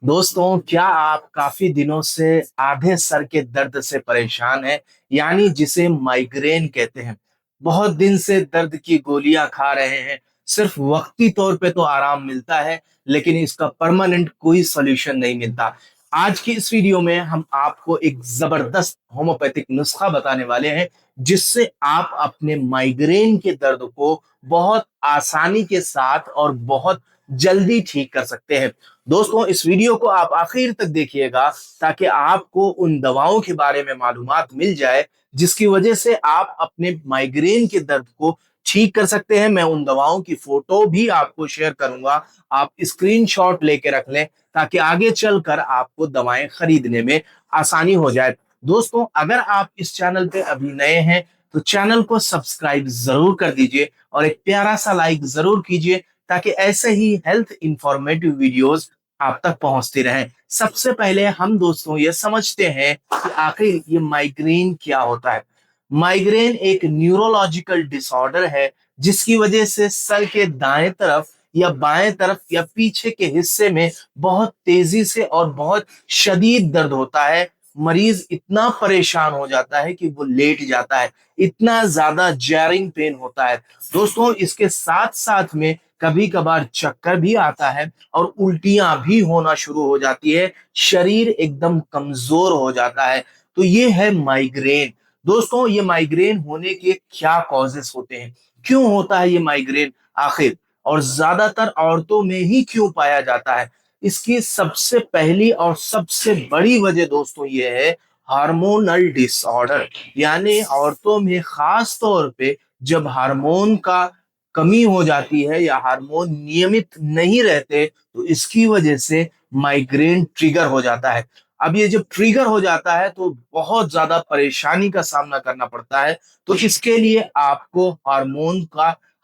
दोस्तों, क्या आप काफी दिनों से आधे सर के दर्द से परेशान हैं, यानी जिसे माइग्रेन कहते हैं। बहुत दिन से दर्द की गोलियां खा रहे हैं। सिर्फ वक्ती तौर पे तो आराम मिलता है, लेकिन इसका परमानेंट कोई सॉल्यूशन नहीं मिलता। आज की इस वीडियो में हम आपको एक जबरदस्त होम्योपैथिक नुस्खा बताने वाले हैं, जिससे आप अपने माइग्रेन के दर्द को बहुत आसानी के साथ और बहुत जल्दी ठीक कर सकते हैं। दोस्तों, इस वीडियो को आप आखिर तक देखिएगा, ताकि आपको उन दवाओं के बारे में मालूमात मिल जाए जिसकी वजह से आप अपने माइग्रेन के दर्द को ठीक कर सकते हैं। मैं उन दवाओं की फोटो भी आपको शेयर करूंगा, आप स्क्रीनशॉट लेके रख लें, ताकि आगे चलकर आपको दवाएं खरीदने में आसानी हो जाए। दोस्तों, अगर आप इस चैनल पे अभी नए हैं तो चैनल को सब्सक्राइब जरूर कर दीजिए और एक प्यारा सा लाइक जरूर कीजिए, ताकि ऐसे ही हेल्थ इंफॉर्मेटिव वीडियोस आप तक पहुंचती रहे। सबसे पहले हम दोस्तों ये समझते हैं कि आखिर ये माइग्रेन क्या होता है। माइग्रेन एक न्यूरोलॉजिकल डिसऑर्डर है, जिसकी वजह से सर के दाएं तरफ या बाएं तरफ या पीछे के हिस्से में बहुत तेजी से और बहुत शदीद दर्द होता है। मरीज इतना परेशान हो जाता है कि वो लेट जाता है, इतना ज्यादा जैरिंग पेन होता है। दोस्तों, इसके साथ साथ में कभी कभार चक्कर भी आता है और उल्टियां भी होना शुरू हो जाती है। शरीर एकदम कमजोर हो जाता है। तो ये है माइग्रेन। दोस्तों, ये माइग्रेन होने के क्या कॉजेस होते हैं, क्यों होता है ये माइग्रेन आखिर, और ज्यादातर औरतों में ही क्यों पाया जाता है। इसकी सबसे पहली और सबसे बड़ी वजह दोस्तों ये है हार्मोनल डिसऑर्डर। यानी औरतों में खास तौर पे जब हार्मोन का कमी हो जाती है या हार्मोन नियमित नहीं रहते, तो इसकी वजह से माइग्रेन ट्रिगर हो जाता है। अब ये जब ट्रिगर हो जाता है तो बहुत ज्यादा परेशानी का सामना करना पड़ता है। तो इसके लिए आपको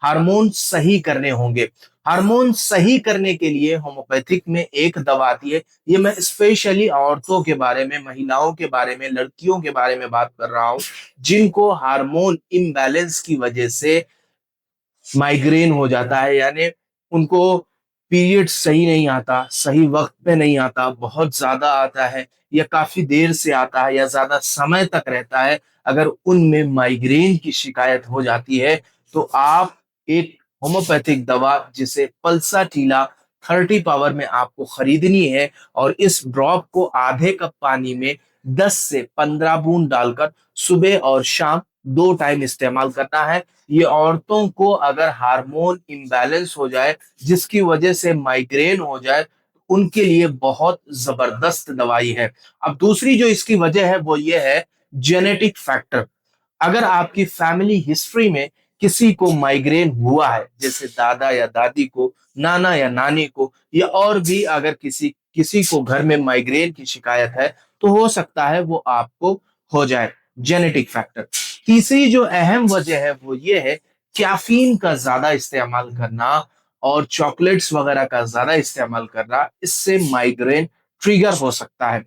हार्मोन सही करने होंगे। हार्मोन सही करने के लिए होम्योपैथिक में एक दवा आती है। ये मैं स्पेशली औरतों के बारे में, महिलाओं के बारे में, लड़कियों के बारे में बात कर रहा हूं, जिनको हार्मोन इम्बैलेंस की वजह से माइग्रेन हो जाता है। यानी उनको पीरियड सही नहीं आता, सही वक्त पे नहीं आता, बहुत ज्यादा आता है या काफी देर से आता है या ज्यादा समय तक रहता है। अगर उनमें माइग्रेन की शिकायत हो जाती है तो आप एक होम्योपैथिक दवा जिसे पल्साटीला 30 पावर में आपको खरीदनी है, और इस ड्रॉप को आधे कप पानी में 10 से 15 बूंद डालकर सुबह और शाम 2 टाइम इस्तेमाल करना है। ये औरतों को अगर हार्मोन इम्बैलेंस हो जाए जिसकी वजह से माइग्रेन हो जाए, उनके लिए बहुत जबरदस्त दवाई है। अब दूसरी जो इसकी वजह है वो ये है जेनेटिक फैक्टर। अगर आपकी फैमिली हिस्ट्री में किसी को माइग्रेन हुआ है, जैसे दादा या दादी को, नाना या नानी को, या और भी अगर किसी किसी को घर में माइग्रेन की शिकायत है, तो हो सकता है वो आपको हो जाए। Genetic factor. तीसरी जो अहम वजह है वो ये है कैफीन का ज्यादा इस्तेमाल करना और चॉकलेट्स वगैरह का ज्यादा इस्तेमाल करना, इससे माइग्रेन ट्रिगर हो सकता है।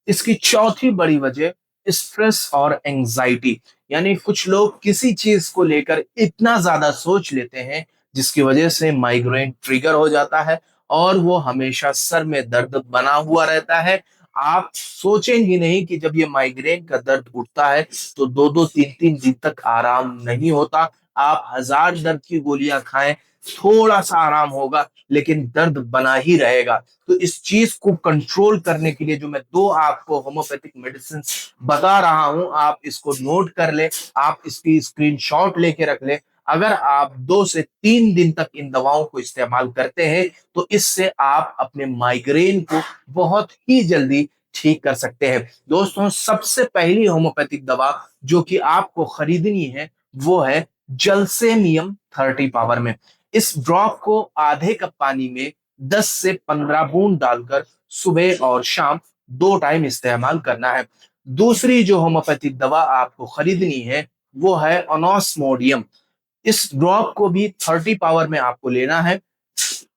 इसकी चौथी बड़ी वजह स्ट्रेस और एंजाइटी। यानी कुछ लोग किसी चीज को लेकर इतना ज्यादा सोच लेते हैं जिसकी वजह से माइग्रेन ट्रिगर हो जाता है, और वो हमेशा सर में दर्द बना हुआ रहता है। आप सोचेंगे नहीं कि जब ये माइग्रेन का दर्द उठता है तो 2-2 3-3 दिन तक आराम नहीं होता। आप हजार दर्द की गोलियां खाएं, थोड़ा सा आराम होगा, लेकिन दर्द बना ही रहेगा। तो इस चीज को कंट्रोल करने के लिए जो मैं दो आपको होम्योपैथिक मेडिसिन बता रहा हूं, आप इसको नोट कर ले, आप इसकी स्क्रीनशॉट लेके रख ले। अगर आप 2 से 3 दिन तक इन दवाओं को इस्तेमाल करते हैं तो इससे आप अपने माइग्रेन को बहुत ही जल्दी ठीक कर सकते हैं। दोस्तों, सबसे पहली होम्योपैथिक दवा जो कि आपको खरीदनी है वो है जलसेनियम 30 पावर में। इस ड्रॉप को आधे कप पानी में 10 से 15 बूंद डालकर सुबह और शाम 2 टाइम इस्तेमाल करना है। दूसरी जो होम्योपैथिक दवा आपको खरीदनी है वो है ऑनोस्मोडियम। इस ड्रॉप को भी 30 पावर में आपको लेना है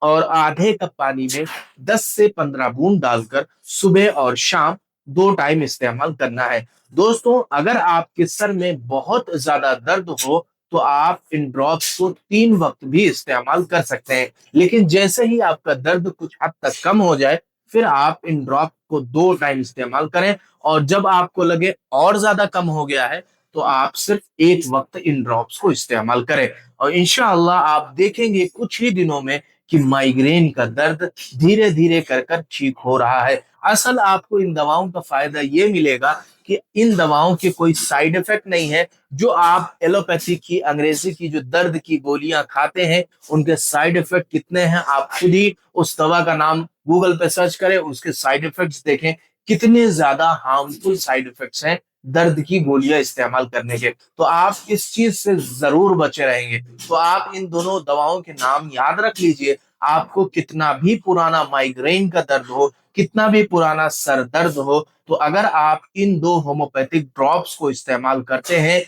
और आधे कप पानी में 10 से 15 बूंद डालकर सुबह और शाम 2 टाइम इस्तेमाल करना है। दोस्तों, अगर आपके सर में बहुत ज्यादा दर्द हो तो आप इन ड्रॉप्स को 3 वक्त भी इस्तेमाल कर सकते हैं, लेकिन जैसे ही आपका दर्द कुछ हद तक कम हो जाए, फिर आप इन ड्रॉप को 2 टाइम इस्तेमाल करें। और जब आपको लगे और ज्यादा कम हो गया है तो आप सिर्फ एक वक्त इन ड्रॉप्स को इस्तेमाल करें। और इंशाअल्लाह आप देखेंगे कुछ ही दिनों में कि माइग्रेन का दर्द धीरे धीरे कर कर ठीक हो रहा है। असल आपको इन दवाओं का फायदा ये मिलेगा कि इन दवाओं के कोई साइड इफेक्ट नहीं है। जो आप एलोपैथी की, अंग्रेजी की जो दर्द की गोलियां खाते हैं, उनके साइड इफेक्ट कितने हैं आप खुद ही उस दवा का नाम गूगल पे सर्च करें, उसके साइड इफेक्ट्स देखें, कितने ज्यादा हार्मफुल साइड इफेक्ट्स हैं दर्द की गोलियां इस्तेमाल करने के। तो आप इस चीज से जरूर बचे रहेंगे। तो आप इन दोनों दवाओं के नाम याद रख लीजिए। आपको कितना भी पुराना माइग्रेन का दर्द हो, कितना भी पुराना सर दर्द हो, तो अगर आप इन 2 होम्योपैथिक ड्रॉप्स को इस्तेमाल करते हैं,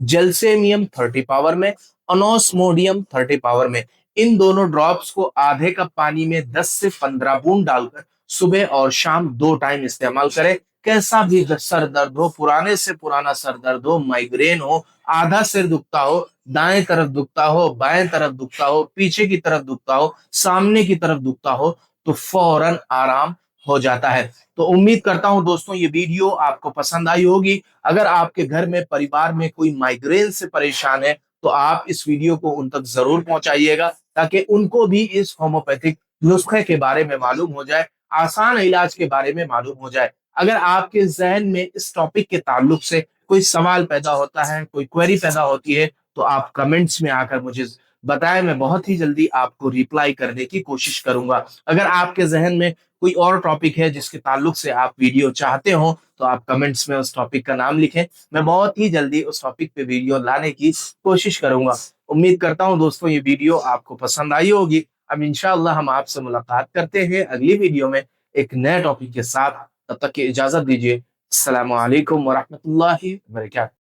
जेल्सेमियम 30 पावर में, अनोस्मोडियम 30 पावर में, इन दोनों ड्रॉप्स को आधे कप पानी में 10 से 15 बूंद डालकर सुबह और शाम 2 टाइम इस्तेमाल करें। कैसा भी सर दर्द हो, पुराने से पुराना सर दर्द हो, माइग्रेन हो, आधा सिर दुखता हो, दाएं तरफ दुखता हो, बाएं तरफ दुखता हो, पीछे की तरफ दुखता हो, सामने की तरफ दुखता हो, तो फौरन आराम हो जाता है। तो उम्मीद करता हूं दोस्तों ये वीडियो आपको पसंद आई होगी। अगर आपके घर में, परिवार में कोई माइग्रेन से परेशान है तो आप इस वीडियो को उन तक जरूर पहुंचाइएगा, ताकि उनको भी इस होम्योपैथिक नुस्खे के बारे में मालूम हो जाए, आसान इलाज के बारे में मालूम हो जाए। अगर आपके जहन में इस टॉपिक के ताल्लुक से कोई सवाल पैदा होता है, कोई क्वेरी पैदा होती है, तो आप कमेंट्स में आकर मुझे बताएं। मैं बहुत ही जल्दी आपको रिप्लाई करने की कोशिश करूंगा। अगर आपके जहन में कोई और टॉपिक है जिसके ताल्लुक से आप वीडियो चाहते हो, तो आप कमेंट्स में उस टॉपिक का नाम लिखें। मैं बहुत ही जल्दी उस टॉपिक पे वीडियो लाने की कोशिश करूंगा। उम्मीद करता हूं दोस्तों ये वीडियो आपको पसंद आई होगी। अब इंशाअल्लाह हम आपसे मुलाकात करते हैं अगली वीडियो में एक नए टॉपिक के साथ। तब तक की इजाजत दीजिए। अस्सलाम वालेकुम वरहमतुल्लाहि वबरकातुहू।